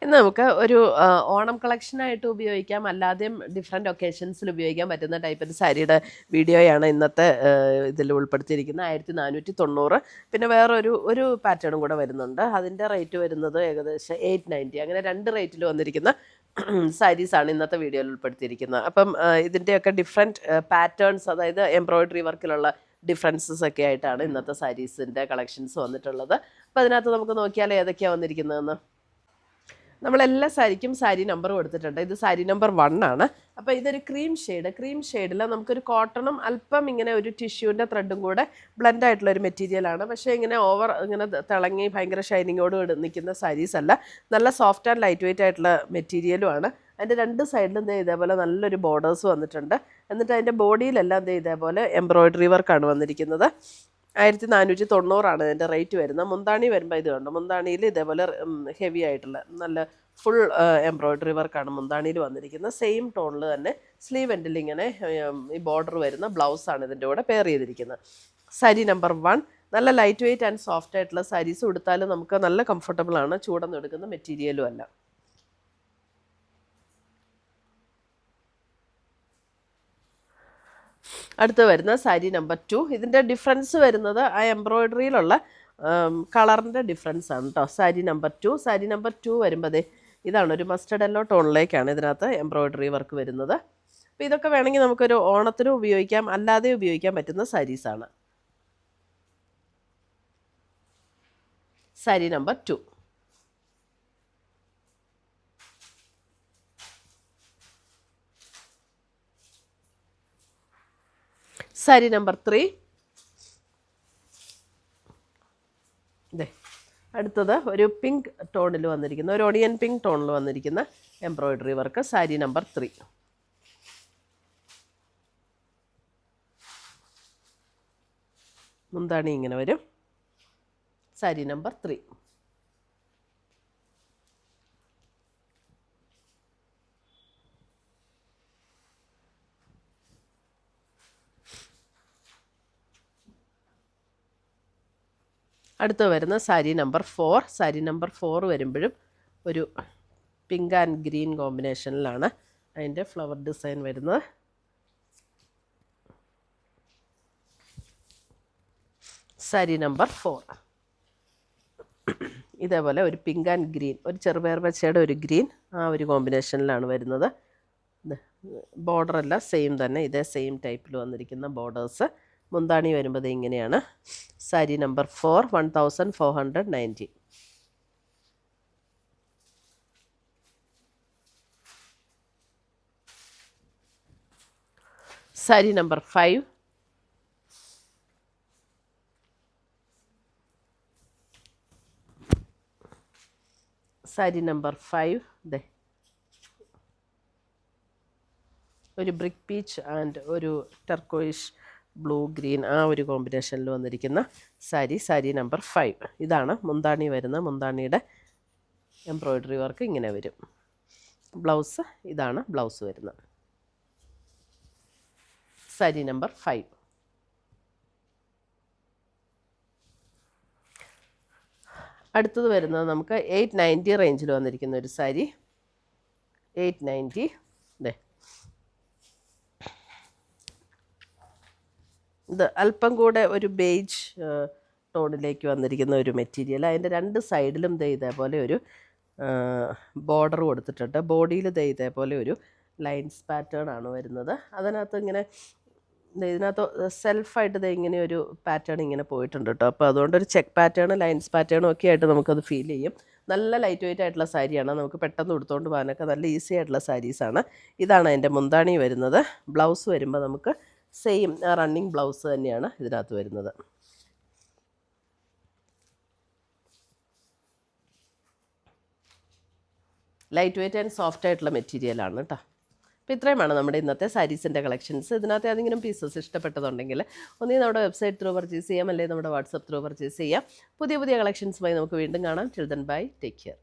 ഇന്ന് നമുക്ക് ഒരു ഓണം കളക്ഷനായിട്ട് ഉപയോഗിക്കാം, അല്ലാതെയും ഡിഫറെൻറ്റ് ഒക്കേഷൻസിൽ ഉപയോഗിക്കാൻ പറ്റുന്ന ടൈപ്പ് സാരിയുടെ വീഡിയോയാണ് ഇന്നത്തെ ഇതിൽ ഉൾപ്പെടുത്തിയിരിക്കുന്നത്. 1490. പിന്നെ വേറൊരു പാറ്റേണും കൂടെ വരുന്നുണ്ട്. അതിൻ്റെ റേറ്റ് വരുന്നത് ഏകദേശം 890. അങ്ങനെ 2 റേറ്റിൽ വന്നിരിക്കുന്ന സാരീസാണ് ഇന്നത്തെ വീഡിയോയിൽ ഉൾപ്പെടുത്തിയിരിക്കുന്നത്. അപ്പം ഇതിൻ്റെയൊക്കെ ഡിഫറെൻറ്റ് പാറ്റേൺസ്, അതായത് എംബ്രോയ്ഡറി വർക്കിലുള്ള ഡിഫറൻസസ് ഒക്കെ ആയിട്ടാണ് ഇന്നത്തെ സാരീസിൻ്റെ കളക്ഷൻസ് വന്നിട്ടുള്ളത്. അപ്പോൾ അതിനകത്ത് നമുക്ക് നോക്കിയാൽ ഏതൊക്കെയാണ് വന്നിരിക്കുന്നതെന്ന്. നമ്മളെല്ലാ സാരിക്കും സാരി നമ്പർ കൊടുത്തിട്ടുണ്ട്. ഇത് സാരി നമ്പർ 1 ആണ്. അപ്പോൾ ഇതൊരു ക്രീം ഷെയ്ഡിൽ നമുക്കൊരു കോട്ടണും അല്പം ഇങ്ങനെ ഒരു ടിഷ്യൂവിൻ്റെ ത്രെഡും കൂടെ ബ്ലെൻഡ് ആയിട്ടുള്ളൊരു മെറ്റീരിയലാണ്. പക്ഷേ ഇങ്ങനെ ഇങ്ങനെ തിളങ്ങി ഭയങ്കര ഷൈനിങ്ങോട് നിൽക്കുന്ന സാരീസ് അല്ല. നല്ല സോഫ്റ്റ് ആൻഡ് ലൈറ്റ് വെയിറ്റ് ആയിട്ടുള്ള മെറ്റീരിയലുമാണ്. അതിൻ്റെ 2 സൈഡിലും ഇതേപോലെ നല്ലൊരു ബോർഡേഴ്സ് വന്നിട്ടുണ്ട്. എന്നിട്ട് അതിൻ്റെ ബോഡിയിലെല്ലാം ഇതേപോലെ എംബ്രോയ്ഡറി വർക്കാണ് വന്നിരിക്കുന്നത്. 1490 ഇതിൻ്റെ റേറ്റ് വരുന്നത്. മുന്താണി വരുമ്പോൾ ഇത് കണ്ടോ, മുന്താണിയിൽ ഇതേപോലെ ഹെവി ആയിട്ടുള്ള നല്ല ഫുൾ എംബ്രോയ്ഡറി വർക്കാണ് മുന്താണിയിൽ വന്നിരിക്കുന്നത്. സെയിം ടോണിൽ തന്നെ സ്ലീവ് എൻഡിൽ ഇങ്ങനെ ഈ ബോർഡർ വരുന്ന ബ്ലൗസാണ് ഇതിൻ്റെ കൂടെ പെയർ ചെയ്തിരിക്കുന്നത്. സാരി നമ്പർ 1 നല്ല ലൈറ്റ് വെയിറ്റ് ആൻഡ് സോഫ്റ്റ് ആയിട്ടുള്ള സാരീസ് ഉടുത്താലും നമുക്ക് നല്ല കംഫർട്ടബിളാണ്. ചൂടൊന്നും എടുക്കുന്ന മെറ്റീരിയലും അല്ല. അടുത്ത് വരുന്ന സാരി നമ്പർ 2. ഇതിൻ്റെ ഡിഫറൻസ് വരുന്നത് ആ എംബ്രോയ്ഡറിയിലുള്ള കളറിൻ്റെ ഡിഫറൻസ് ആണ് കേട്ടോ. സാരി നമ്പർ 2. സാരി നമ്പർ 2 വരുമ്പോൾ ഇതാണ് ഒരു മസ്റ്റർഡ് യെല്ലോ ടോണിലേക്കാണ് ഇതിനകത്ത് എംബ്രോയ്ഡറി വർക്ക് വരുന്നത്. അപ്പോൾ ഇതൊക്കെ വേണമെങ്കിൽ നമുക്കൊരു ഓണത്തിനും ഉപയോഗിക്കാം, അല്ലാതെ ഉപയോഗിക്കാൻ പറ്റുന്ന സാരീസാണ്. സാരി നമ്പർ 2. സാരി നമ്പർ 3. അടുത്തത് ഒരു പിങ്ക് ടോണിൽ വന്നിരിക്കുന്ന, ഒരു ഓണിയൻ പിങ്ക് ടോണിൽ വന്നിരിക്കുന്ന എംബ്രോയ്ഡറി വർക്ക്. സാരി നമ്പർ 3. മുന്താണി ഇങ്ങനെ വരും. സാരി നമ്പർ 3. അടുത്ത് വരുന്ന സാരി നമ്പർ 4. സാരി നമ്പർ 4 വരുമ്പോഴും ഒരു പിങ്ക് ആൻഡ് ഗ്രീൻ കോമ്പിനേഷനിലാണ് അതിൻ്റെ ഫ്ലവർ ഡിസൈൻ വരുന്നത്. സാരി നമ്പർ 4 ഇതേപോലെ ഒരു പിങ്ക് ആൻഡ് ഗ്രീൻ, ഒരു ചെറുപയർ പച്ചയുടെ ഒരു ഗ്രീൻ, ആ ഒരു കോമ്പിനേഷനിലാണ് വരുന്നത്. ബോർഡറെല്ലാം സെയിം തന്നെ, ഇതേ സെയിം ടൈപ്പിൽ വന്നിരിക്കുന്ന ബോർഡേഴ്സ്. മുന്താണി വരുമ്പോൾ ഇങ്ങനെയാണ്. Sari number 4 1490. Sari number 5. Sari number 5 ഒരു ബ്രിക്ക് പീച്ച് ആൻഡ് ഒരു ടർക്കോയിഷ് ബ്ലൂ ഗ്രീൻ, ആ ഒരു കോമ്പിനേഷനിൽ വന്നിരിക്കുന്ന സാരി നമ്പർ 5. ഇതാണ് മുന്താണി വരുന്നത്. മുന്താണിയുടെ എംബ്രോയ്ഡറി വർക്ക് ഇങ്ങനെ വരും. ബ്ലൗസ് ഇതാണ് ബ്ലൗസ് വരുന്നത്. സാരി നമ്പർ 5. അടുത്തത് വരുന്നത് നമുക്ക് 890 റേഞ്ചിൽ വന്നിരിക്കുന്ന ഒരു സാരി. 890. ഇത് അല്പം കൂടെ ഒരു ബേജ് ടോണിലേക്ക് വന്നിരിക്കുന്ന ഒരു മെറ്റീരിയൽ. അതിൻ്റെ 2 സൈഡിലും ഇതേപോലെ ഒരു ബോർഡർ കൊടുത്തിട്ടുണ്ട്. ബോഡിയിൽ ഇതേപോലെ ഒരു ലൈൻസ് പാറ്റേൺ ആണ് വരുന്നത്. അതിനകത്ത് ഇങ്ങനെ ഇതിനകത്ത് സെൽഫായിട്ട് ഇങ്ങനെ ഒരു പാറ്റേൺ ഇങ്ങനെ പോയിട്ടുണ്ട് കേട്ടോ. അപ്പോൾ അതുകൊണ്ടൊരു ചെക്ക് പാറ്റേൺ, ലൈൻസ് പാറ്റേണും ഒക്കെ ആയിട്ട് നമുക്കത് ഫീൽ ചെയ്യും. നല്ല ലൈറ്റ് വെയിറ്റ് ആയിട്ടുള്ള സാരിയാണ്. നമുക്ക് പെട്ടെന്ന് ഉടുത്തുകൊണ്ട് പോകാനൊക്കെ നല്ല ഈസി ആയിട്ടുള്ള സാരീസാണ്. ഇതാണ് അതിൻ്റെ മുന്താണി വരുന്നത്. ബ്ലൗസ് വരുമ്പോൾ നമുക്ക് സെയിം റണ്ണിങ് ബ്ലൗസ് തന്നെയാണ് ഇതിനകത്ത് വരുന്നത്. ലൈറ്റ് വെയിറ്റ് ആൻഡ് സോഫ്റ്റ് ആയിട്ടുള്ള മെറ്റീരിയലാണ് കേട്ടോ. അപ്പോൾ ഇത്രയുമാണ് നമ്മുടെ ഇന്നത്തെ സാരീസിൻ്റെ കളക്ഷൻസ്. ഇതിനകത്ത് ഏതെങ്കിലും പീസസ് ഇഷ്ടപ്പെട്ടതുണ്ടെങ്കിൽ ഒന്നീ നമ്മുടെ വെബ്സൈറ്റ് ത്രൂ പർച്ചേസ് ചെയ്യാം, അല്ലെങ്കിൽ നമ്മുടെ വാട്സപ്പ് ത്രൂ പർച്ചേസ് ചെയ്യാം. പുതിയ കളക്ഷൻസുമായി നമുക്ക് വീണ്ടും കാണാം. Till then bye, take care.